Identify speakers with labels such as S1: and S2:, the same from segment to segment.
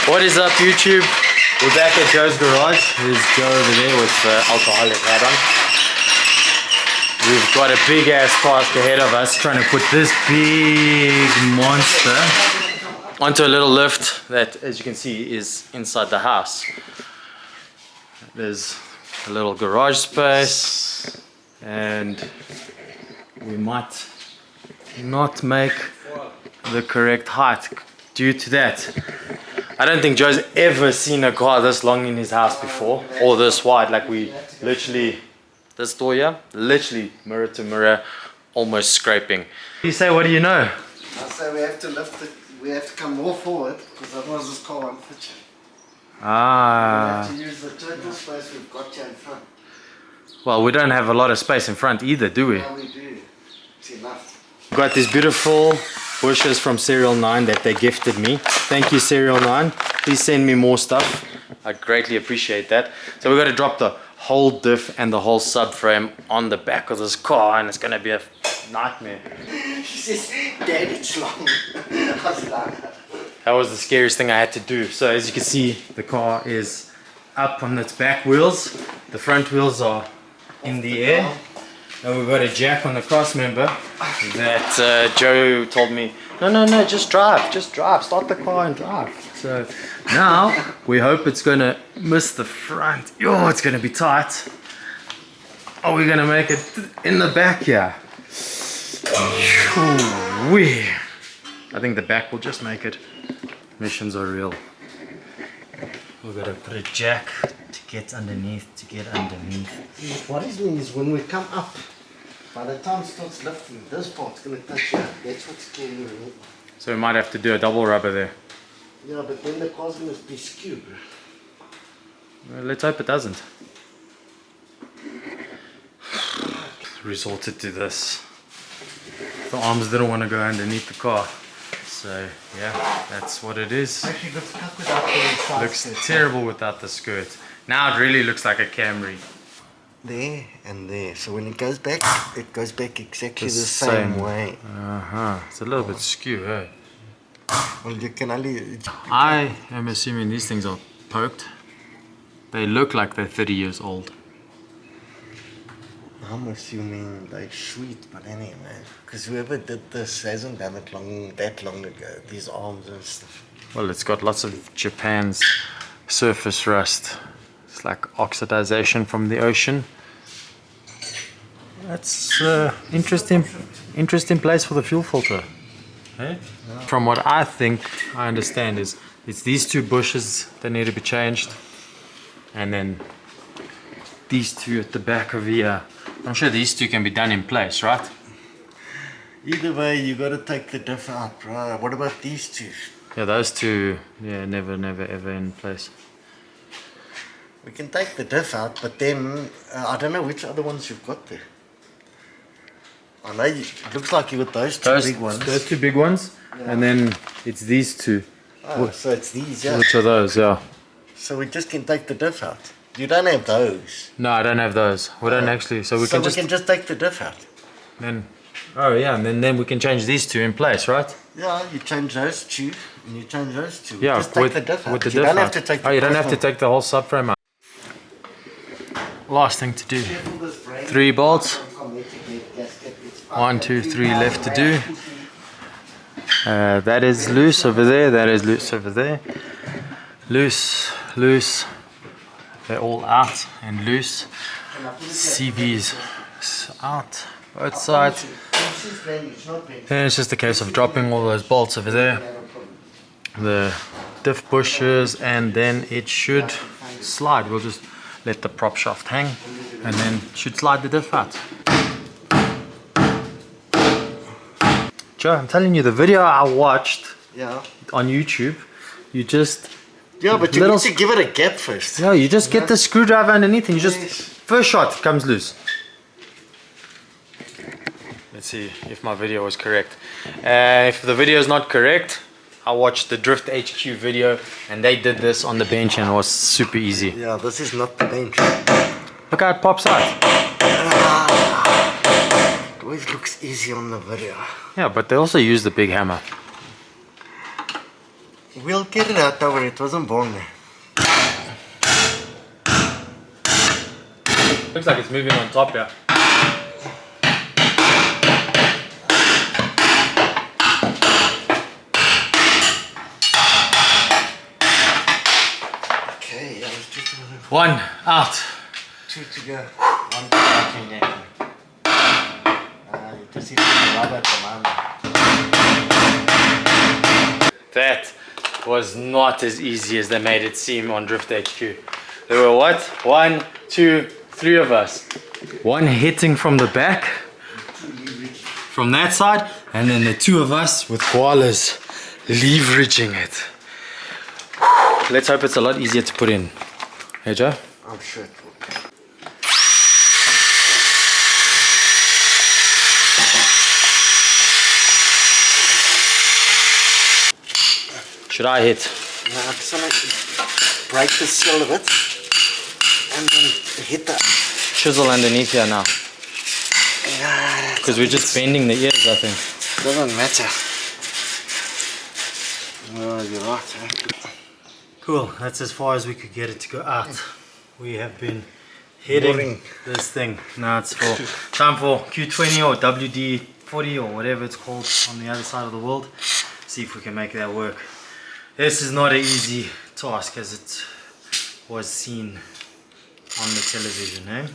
S1: What is up, YouTube? We're back at Joe's garage. There's Joe over there with the alcoholic hat on. We've got a big ass task ahead of us, trying to put this big monster onto a little lift that, as you can see, is inside the house. There's a little garage space, and we might not make the correct height due to that. I don't think Joe's ever seen a car this long in his house before, or this wide. Like, we literally, this door here, literally mirror to mirror, almost scraping. You say, what do you know?
S2: I say we have to lift it, we have to come more forward, because otherwise this car won't fit you.
S1: Ah.
S2: We have to use the total space we've got here in front.
S1: Well, we don't have a lot of space in front either, do we?
S2: Yeah, we do. It's enough.
S1: We've got these beautiful bushes from Serial 9 that they gifted me. Thank you, Serial 9. Please send me more stuff. I greatly appreciate that. So we've got to drop the whole diff and the whole subframe on the back of this car, and it's going to be a nightmare.
S2: She says, Dad, it's long. I was like,
S1: That was the scariest thing I had to do. So as you can see, the car is up on its back wheels. The front wheels are in the air. And we've got a jack on the cross member that Joe told me, no, just drive, start the car and drive. So now we hope it's going to miss the front. Oh, it's going to be tight. Are we going to make it in the back here? Wee. I think the back will just make it. Missions are real. We've got to put a jack to get underneath.
S2: what it means when we come up, by the time it starts lifting, this part's going to touch you. That's what's scary.
S1: So we might have to do a double rubber there.
S2: Yeah, but then the car's going to be skewed.
S1: Well, let's hope it doesn't. Resorted to this. The arms didn't want to go underneath the car. So yeah, that's what it is.
S2: Actually looks stuck without the side
S1: Looks
S2: skirt.
S1: terrible without the skirt. Now it really looks like a Camry.
S2: There and there. So when it goes back exactly the same way.
S1: It's a little bit skew, eh?
S2: Well, you can only...
S1: I am assuming these things are poked. They look like they're 30 years old.
S2: I'm assuming they're sweet, but anyway. Because whoever did this hasn't done it that long ago. These arms and stuff.
S1: Well, it's got lots of Japan's surface rust. It's like oxidization from the ocean. That's interesting place for the fuel filter. Hey? Yeah. From what I understand is it's these two bushes that need to be changed, and then these two at the back of here. I'm sure these two can be done in place, right?
S2: Either way, you got to take the diff out, right? What about these two?
S1: Yeah, those two, yeah, never ever in place.
S2: We can take the diff out, but then I don't know which other ones you've got there. I know it looks like you got those big ones.
S1: Those two big ones, yeah. And then it's these two.
S2: Oh, so it's these, yeah.
S1: Which are those, yeah.
S2: So we just can take the diff out. You don't have those.
S1: No, I don't have those. We don't actually. So we can
S2: just take the diff out.
S1: Then, oh yeah, and then we can change these two in place, right?
S2: Yeah, you change those two, and you change those two.
S1: Yeah,
S2: just take the diff out.
S1: With the
S2: you
S1: diff
S2: don't
S1: out.
S2: have to take.
S1: Oh, you don't have to take the whole subframe out. Last thing to do. 3 bolts. 1, 2, 3 left to do. That is loose over there. That is loose over there. Loose. They're all out and loose. CV's out both sides. Then it's just a case of dropping all those bolts over there. The diff bushes, and then it should slide. We'll just let the prop shaft hang, and then should slide the diff out. Joe, I'm telling you, the video I watched on YouTube, you just...
S2: Yeah, but you need to give it a gap first.
S1: Yeah, you just get the screwdriver underneath and you just... First shot, it comes loose. Let's see if my video was correct. If the video is not correct, I watched the Drift HQ video and they did this on the bench and it was super easy.
S2: Yeah, this is not the bench.
S1: Look how it pops out.
S2: It always looks easy on the video.
S1: Yeah, but they also use the big hammer.
S2: We'll get it out, don't worry, it wasn't born there.
S1: Looks like it's moving on top here.
S2: Okay, I was just
S1: One out.
S2: 2 to go. 1 to go. You just need to rub at the moment.
S1: That was not as easy as they made it seem on Drift HQ. There were what? 1, 2, 3 of us. One hitting from the back, from that side, and then the 2 of us with koalas leveraging it. Let's hope it's a lot easier to put in. Hey Joe?
S2: I'm sure it will.
S1: Should I hit?
S2: No, I just want to break the seal of it and then hit that.
S1: Chisel underneath here now. Because we're just bending the ears, I think.
S2: Doesn't matter. No, you're right. Eh?
S1: Cool, that's as far as we could get it to go out. We have been hitting
S2: Boring.
S1: this thing. Now it's time for Q20 or WD40 or whatever it's called on the other side of the world. See if we can make that work. This is not an easy task as it was seen on the television, eh?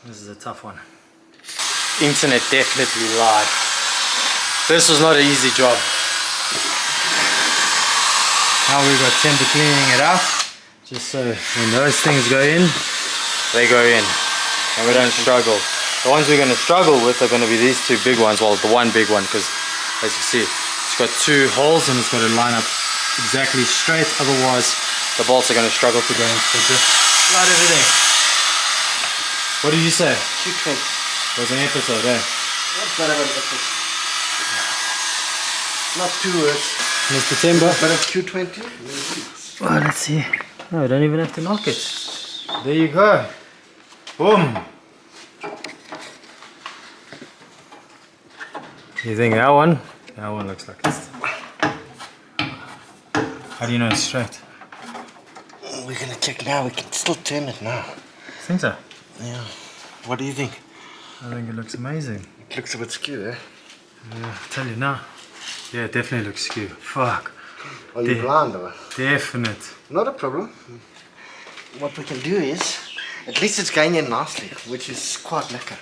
S1: This is a tough one. Internet definitely lied. This was not an easy job. Now we've got Timber cleaning it out, just so when those things go in, they go in, and we don't struggle. The ones we're going to struggle with are going to be these 2 big ones, well the one big one, because as you see, it's got 2 holes and it's got to line up exactly straight, otherwise the bolts are going to struggle to go in. So just slide everything. What did you say?
S2: Q20.
S1: It was an episode, eh?
S2: What's that about episode? Not 2 words.
S1: Mr. Timber.
S2: But it's Q20.
S1: Oh, let's see. No, I don't even have to knock it. There you go. Boom. You think that one? That one looks like it's... How do you know it's straight?
S2: We're gonna check now. We can still turn it now.
S1: Think so?
S2: Yeah. What do you think?
S1: I think it looks amazing.
S2: It looks a bit skew, eh?
S1: Yeah, I'll tell you now. Yeah, it definitely looks skew. Fuck.
S2: Are you blind or?
S1: Definite.
S2: Not a problem. What we can do is, at least it's going in nicely, which is quite lekker.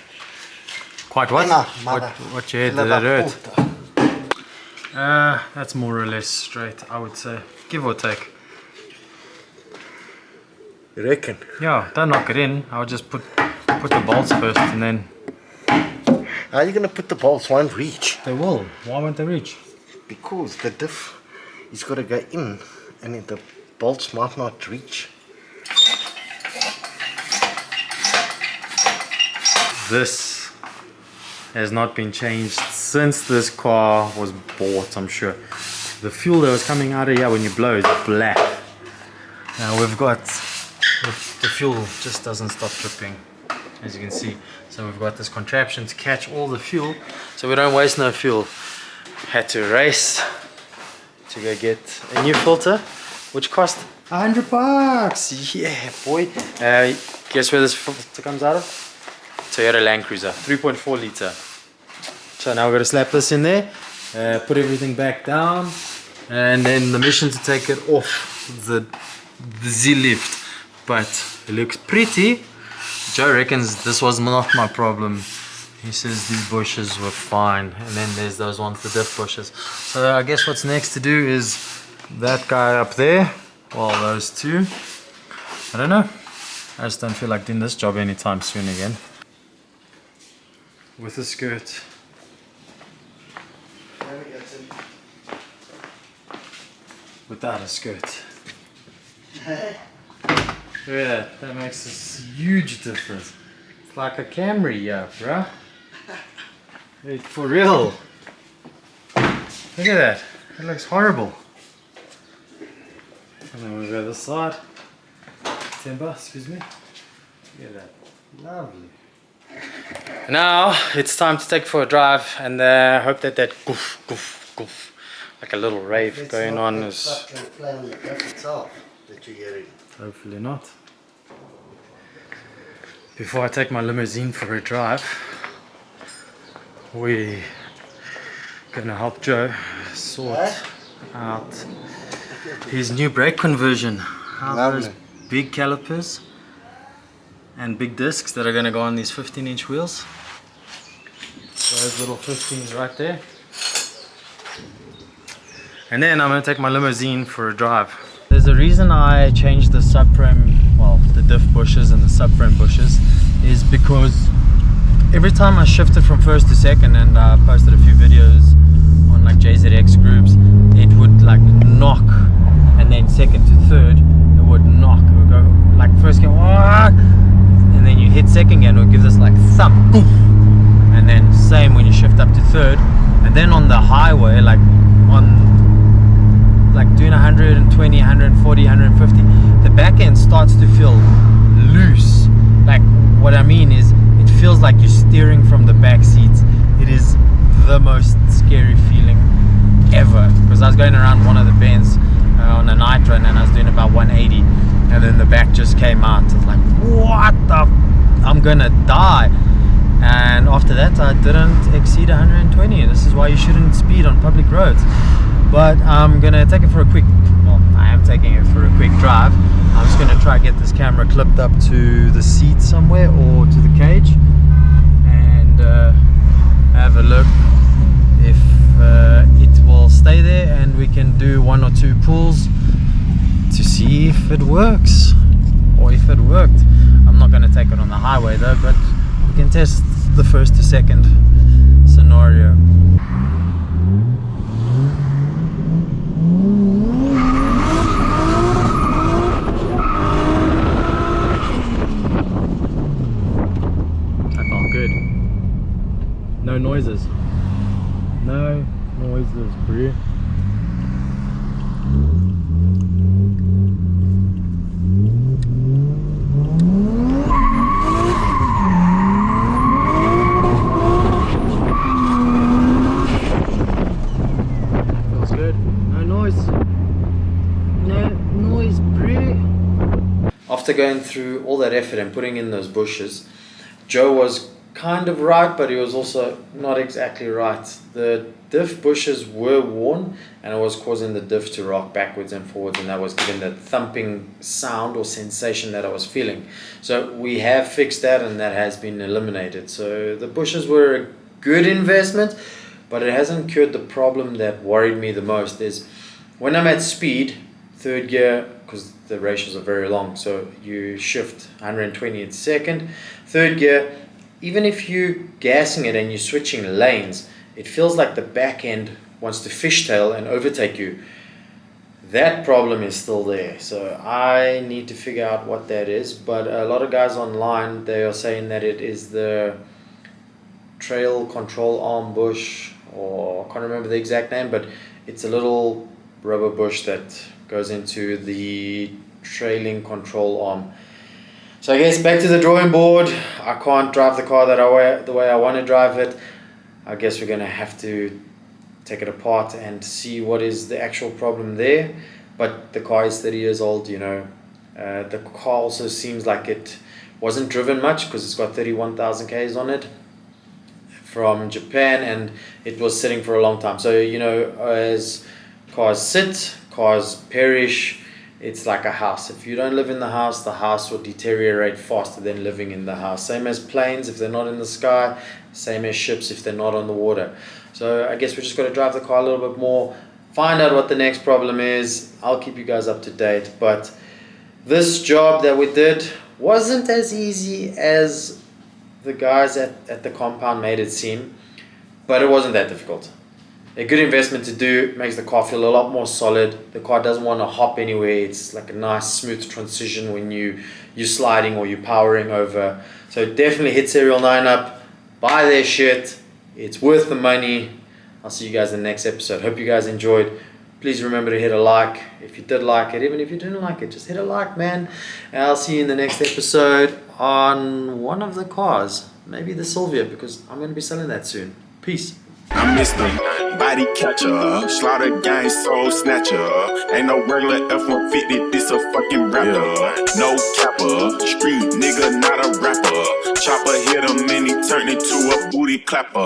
S1: Quite what?
S2: No,
S1: what you had did it hurt? That's more or less straight, I would say. Give or take.
S2: You reckon?
S1: Yeah, don't knock it in. I'll just put the bolts first and then...
S2: How are you going to put the bolts? Won't reach.
S1: They will. Why won't they reach?
S2: Because the diff is got to go in and the bolts might not reach.
S1: This has not been changed since this car was bought, I'm sure. The fuel that was coming out of here when you blow is black. Now we've got... the fuel just doesn't stop dripping, as you can see. So we've got this contraption to catch all the fuel so we don't waste no fuel. Had to race to go get a new filter, which cost $100. Yeah, boy. Guess where this filter comes out of? Toyota Land Cruiser, 3.4 litre. So now we're going to slap this in there, put everything back down, and then the mission to take it off the Z-lift. But it looks pretty. Joe reckons this was not my problem. He says these bushes were fine, and then there's those ones, the diff bushes. So I guess what's next to do is that guy up there, well, those 2. I don't know. I just don't feel like doing this job anytime soon again. With a skirt. Without a skirt. Look at that. That makes a huge difference. It's like a Camry, yeah, bruh. Hey, for real. Look at that. It looks horrible. And then we'll go this side. Timber, excuse me. Look at that. Lovely. Now it's time to take for a drive and hope that goof like a little rave
S2: It's
S1: going
S2: not
S1: on.
S2: the
S1: Is
S2: plug and play on the Diff itself that you're hearing.
S1: hopefully not. Before I take my limousine for a drive, we're gonna help Joe sort out his new brake conversion. How those
S2: Lovely.
S1: big calipers and big discs that are gonna go on these 15-inch wheels. Those little 15s right there. And then I'm gonna take my limousine for a drive. There's a reason I changed the subframe, well, the diff bushes and the subframe bushes, is because every time I shifted from first to second, and I posted a few videos on like JZX groups, it would like knock, and then second to third, it would knock. It would go like first gear, and then you hit second gear, and it would give this like thump, poof. And then same when you shift up to third, and then on the highway, like on like doing 120, 140, 150, the back end starts to feel loose. Like what I mean is, it feels like you're steering from the back seats. It is the most scary feeling ever, because I was going around one of the bends on a nitro, and I was doing about 180, and then the back just came out. I was like, what the I'm gonna die. And after that I didn't exceed 120. This is why you shouldn't speed on public roads. But I'm gonna take it for a quick, well, I am taking it for a quick drive. I'm just gonna try to get this camera clipped up to the seat somewhere or to the cage, and have a look if it will stay there, and we can do 1 or 2 pulls to see if it works, or if it worked. I'm not gonna take it on the highway though, but we can test the first to second scenario. No noises. No noises, bro. Feels good. No noise. No noise, bro. After going through all that effort and putting in those bushes, Joe was kind of right, but he was also not exactly right. The diff bushes were worn, and it was causing the diff to rock backwards and forwards, and that was giving the thumping sound or sensation that I was feeling. So we have fixed that, and that has been eliminated. So the bushes were a good investment, but it hasn't cured the problem that worried me the most. Is when I'm at speed, third gear, because the ratios are very long, so you shift 120 in second, third gear, even if you're gassing it and you're switching lanes, it feels like the back end wants to fishtail and overtake you. That problem is still there, so I need to figure out what that is. But a lot of guys online, they are saying that it is the trail control arm bush, or I can't remember the exact name, but it's a little rubber bush that goes into the trailing control arm. So I guess back to the drawing board. I can't drive the car the way I want to drive it. I guess we're going to have to take it apart and see what is the actual problem there. But the car is 30 years old, you know. The car also seems like it wasn't driven much, because it's got 31,000 Ks on it from Japan, and it was sitting for a long time. So, you know, as cars sit, cars perish. It's like a house. If you don't live in the house will deteriorate faster than living in the house. Same as planes if they're not in the sky, same as ships if they're not on the water. So I guess we just got to drive the car a little bit more, find out what the next problem is. I'll keep you guys up to date. But this job that we did wasn't as easy as the guys at the compound made it seem, but it wasn't that difficult. A good investment to do, makes the car feel a lot more solid. The car doesn't want to hop anywhere. It's like a nice smooth transition when you're sliding or you're powering over. So definitely hit Serial 9 up, buy their shit. It's worth the money. I'll see you guys in the next episode. Hope you guys enjoyed. Please remember to hit a like if you did like it. Even if you didn't like it, just hit a like, man. And I'll see you in the next episode on one of the cars. Maybe the Sylvia, because I'm going to be selling that soon. Peace.
S3: I'm Mr. Body Catcher, Slaughter Gang Soul Snatcher. Ain't no regular F-150, this a fucking rapper. No capper, street nigga, not a rapper. Chopper hit him and he turned into a booty clapper.